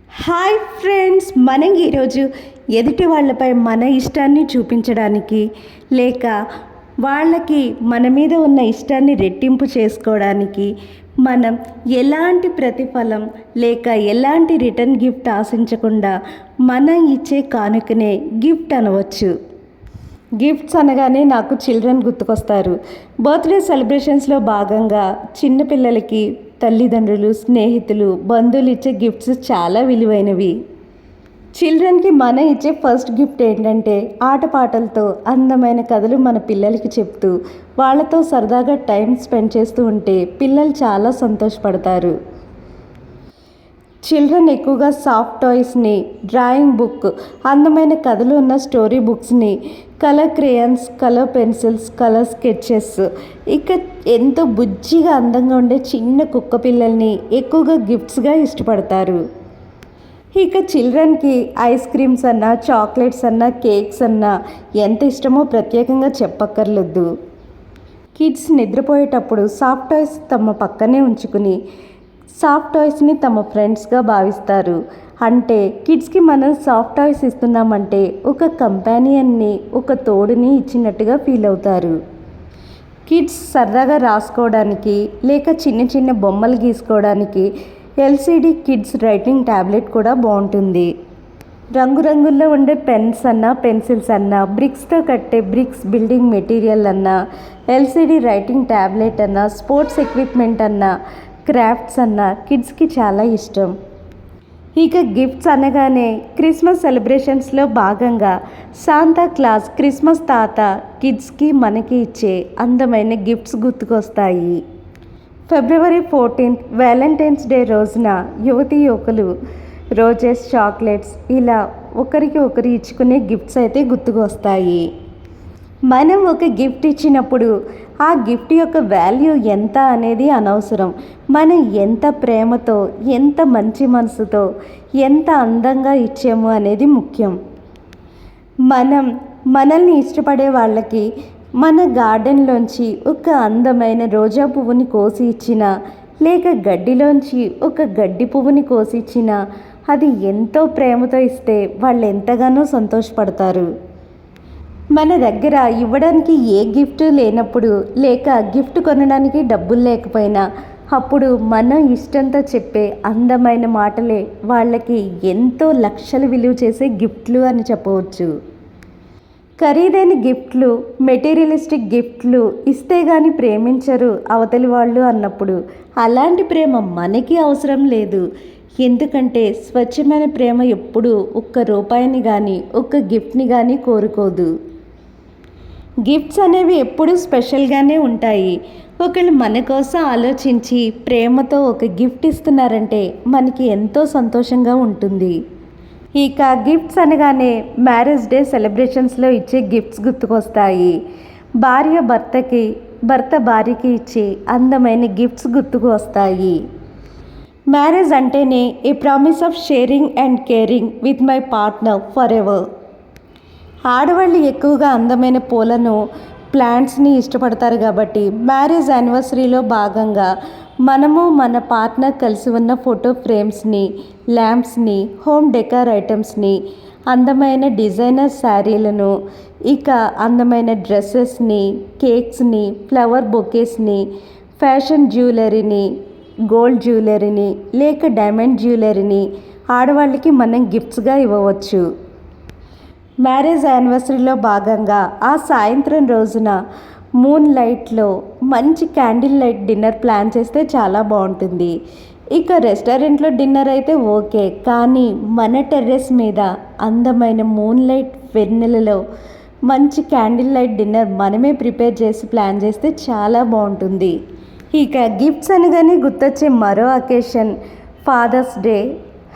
Hi friends, మనం ఈరోజు ఎదుటి వాళ్ళపై మన ఇష్టాన్ని చూపించడానికి లేక వాళ్ళకి మన మీద ఉన్న ఇష్టాన్ని రెట్టింపు చేసుకోవడానికి మనం ఎలాంటి ప్రతిఫలం లేక ఎలాంటి రిటర్న్ గిఫ్ట్ ఆశించకుండా మనం ఇచ్చే కానుకనే గిఫ్ట్ అనవచ్చు. గిఫ్ట్స్ అనగానే నాకు చిల్డ్రన్ గుర్తుకొస్తారు. బర్త్డే సెలబ్రేషన్స్లో భాగంగా చిన్నపిల్లలకి తల్లిదండ్రులు, స్నేహితులు, బంధువులు ఇచ్చే గిఫ్ట్స్ చాలా విలువైనవి. చిల్డ్రన్కి మనం ఇచ్చే ఫస్ట్ గిఫ్ట్ ఏంటంటే ఆటపాటలతో అందమైన కథలు మన పిల్లలకి చెప్తూ వాళ్ళతో సరదాగా టైం స్పెండ్ చేస్తూ ఉంటే పిల్లలు చాలా సంతోషపడతారు. చిల్డ్రన్ ఎక్కువగా సాఫ్ట్ టాయ్స్ని, డ్రాయింగ్ బుక్, అందమైన కథలు ఉన్న స్టోరీ బుక్స్ని, colour crayons, colour pencils, colour sketches, ఇక ఎంతో బుజ్జిగా అందంగా ఉండే చిన్న కుక్క పిల్లల్ని ఎక్కువగా గిఫ్ట్స్గా ఇష్టపడతారు. ఇక చిల్డ్రన్కి ఐస్ క్రీమ్స్ అన్నా, చాక్లెట్స్ అన్నా, కేక్స్ అన్నా ఎంత ఇష్టమో ప్రత్యేకంగా చెప్పక్కర్లేదు. కిడ్స్ నిద్రపోయేటప్పుడు సాఫ్ట్ టాయ్స్ తమ పక్కనే ఉంచుకుని సాఫ్ట్ టాయ్స్ని తమ ఫ్రెండ్స్గా భావిస్తారు. అంటే కిడ్స్కి మనం సాఫ్ట్ టాయ్స్ ఇస్తున్నామంటే ఒక కంపానియన్ని, ఒక తోడుని ఇచ్చినట్టుగా ఫీల్ అవుతారు. కిడ్స్ సరదాగా రాసుకోవడానికి లేక చిన్న చిన్న బొమ్మలు గీసుకోవడానికి ఎల్సిడి కిడ్స్ రైటింగ్ ట్యాబ్లెట్ కూడా బాగుంటుంది. రంగురంగుల్లో ఉండే పెన్స్ అన్నా, పెన్సిల్స్ అన్నా, బ్రిక్స్తో కట్టే బ్రిక్స్ బిల్డింగ్ మెటీరియల్ అన్నా, ఎల్సిడి రైటింగ్ ట్యాబ్లెట్ అన్నా, స్పోర్ట్స్ ఎక్విప్మెంట్ అన్నా, క్రాఫ్ట్స్ అన్న కిడ్స్కి చాలా ఇష్టం. ఇక గిఫ్ట్స్ అనగానే క్రిస్మస్ సెలబ్రేషన్స్లో భాగంగా శాంతా క్లాస్, క్రిస్మస్ తాత కిడ్స్కి మనకి ఇచ్చే అందమైన గిఫ్ట్స్ గుర్తుకొస్తాయి. ఫిబ్రవరి 14 వ్యాలంటైన్స్ డే రోజున యువతీ యువకులు రోజెస్, చాక్లెట్స్ ఇలా ఒకరికి ఒకరు ఇచ్చుకునే గిఫ్ట్స్ అయితే గుర్తుకొస్తాయి. మనం ఒక గిఫ్ట్ ఇచ్చినప్పుడు ఆ గిఫ్ట్ యొక్క వాల్యూ ఎంత అనేది అనవసరం. మనం ఎంత ప్రేమతో, ఎంత మంచి మనసుతో, ఎంత అందంగా ఇచ్చాము అనేది ముఖ్యం. మనల్ని ఇష్టపడే వాళ్ళకి మన గార్డెన్లోంచి ఒక అందమైన రోజా పువ్వుని కోసి ఇచ్చినా, లేక గడ్డిలోంచి ఒక గడ్డి పువ్వుని కోసి ఇచ్చినా అది ఎంతో ప్రేమతో ఇస్తే వాళ్ళు ఎంతగానో సంతోషపడతారు. మన దగ్గర ఇవ్వడానికి ఏ గిఫ్ట్ లేనప్పుడు లేక గిఫ్ట్ కొనడానికి డబ్బులు లేకపోయినా అప్పుడు మనం ఇష్టంతో చెప్పే అందమైన మాటలే వాళ్ళకి ఎంతో లక్షలు విలువ చేసే గిఫ్ట్లు అని చెప్పవచ్చు. ఖరీదైన గిఫ్ట్లు, మెటీరియలిస్టిక్ గిఫ్ట్లు ఇస్తే కానీ ప్రేమించరు అవతలి వాళ్ళు అన్నప్పుడు అలాంటి ప్రేమ మనకి అవసరం లేదు. ఎందుకంటే స్వచ్ఛమైన ప్రేమ ఎప్పుడూ ఒక్క రూపాయిని కానీ ఒక్క గిఫ్ట్ని కానీ కోరుకోదు. గిఫ్ట్స్ అనేవి ఎప్పుడూ స్పెషల్గానే ఉంటాయి. ఒకళ్ళు మన కోసం ఆలోచించి ప్రేమతో ఒక గిఫ్ట్ ఇస్తున్నారంటే మనకి ఎంతో సంతోషంగా ఉంటుంది. ఇక గిఫ్ట్స్ అనగానే మ్యారేజ్ డే సెలబ్రేషన్స్లో ఇచ్చే గిఫ్ట్స్ గుర్తుకొస్తాయి. భార్య భర్తకి, భర్త భార్యకి ఇచ్చే అందమైన గిఫ్ట్స్ గుర్తుకు వస్తాయి. మ్యారేజ్ అంటేనే ఏ promise of sharing and caring with my partner for ever. ఆడవాళ్ళు ఎక్కువగా అందమైన పూలను, ప్లాంట్స్ని ఇష్టపడతారు కాబట్టి మ్యారేజ్ యానివర్సరీలో భాగంగా మనము మన పార్ట్నర్ కలిసి ఉన్న ఫోటో ఫ్రేమ్స్ని, ల్యాంప్స్ని, హోమ్ డెకార్ ఐటమ్స్ని, అందమైన డిజైనర్ శారీలను, ఇక అందమైన డ్రెస్సెస్ని, కేక్స్ని, ఫ్లవర్ బొకేస్ని, ఫ్యాషన్ జ్యువెలరీని, గోల్డ్ జ్యువెలరీని లేక డైమండ్ జ్యువెలరీని ఆడవాళ్ళకి మనం గిఫ్ట్స్గా ఇవ్వవచ్చు. మ్యారేజ్ యానివర్సరీలో భాగంగా ఆ సాయంత్రం రోజున మూన్ లైట్లో మంచి క్యాండిల్ లైట్ డిన్నర్ ప్లాన్ చేస్తే చాలా బాగుంటుంది. ఇక రెస్టారెంట్లో డిన్నర్ అయితే ఓకే, కానీ మన టెర్రస్ మీద అందమైన మూన్ లైట్ వెన్నెలలో మంచి క్యాండిల్ లైట్ డిన్నర్ మనమే ప్రిపేర్ చేసి ప్లాన్ చేస్తే చాలా బాగుంటుంది. ఇక గిఫ్ట్స్ అనగానే గుర్తొచ్చే మరో occasion father's day,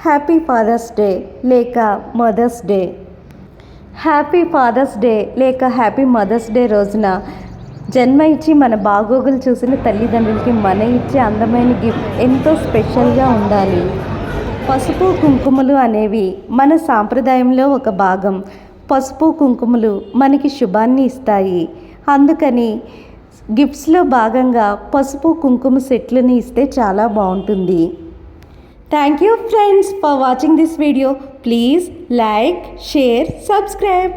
happy father's day లేక mother's day. Happy father's day లేక హ్యాపీ మదర్స్ డే రోజున జన్మ ఇచ్చి మన బాగోగులు చూసిన తల్లిదండ్రులకి మన ఇచ్చే అందమైన గిఫ్ట్ ఎంతో స్పెషల్గా ఉండాలి. పసుపు కుంకుమలు అనేవి మన సాంప్రదాయంలో ఒక భాగం. పసుపు కుంకుమలు మనకి శుభాన్ని ఇస్తాయి. అందుకని గిఫ్ట్స్లో భాగంగా పసుపు కుంకుమ సెట్లని ఇస్తే చాలా బాగుంటుంది. Thank you friends for watching this video. Please like, share, subscribe.